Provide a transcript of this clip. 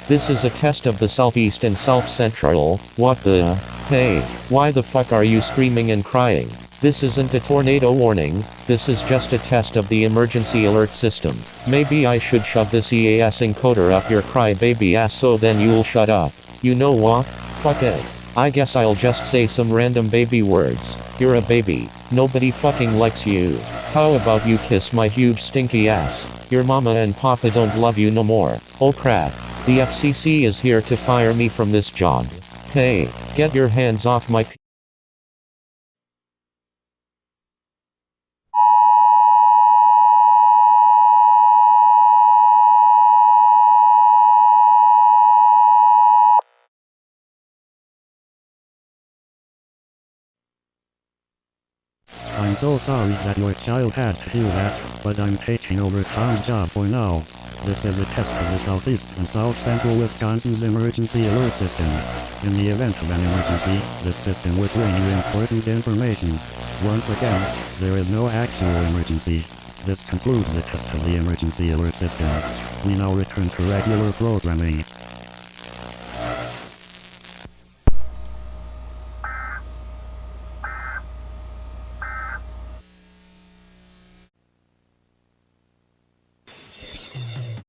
This is a test of the Southeast and South Central. What the? Hey, why the fuck are you screaming and crying? This isn't a tornado warning, this is just a test of the emergency alert system. Maybe I should shove this EAS encoder up your crybaby ass so then you'll shut up. You know what? Fuck it. I guess I'll just say some random baby words. You're a baby. Nobody fucking likes you. How about you kiss my huge stinky ass? Your mama and papa don't love you no more. Oh crap. The FCC is here to fire me from this job. Hey, get your hands off my I'm so sorry that your child had to do that, but I'm taking over Tom's job for now. This is a test of the Southeast and South Central Wisconsin's emergency alert system. In the event of an emergency, this system would bring you important information. Once again, there is no actual emergency. This concludes the test of the emergency alert system. We now return to regular programming.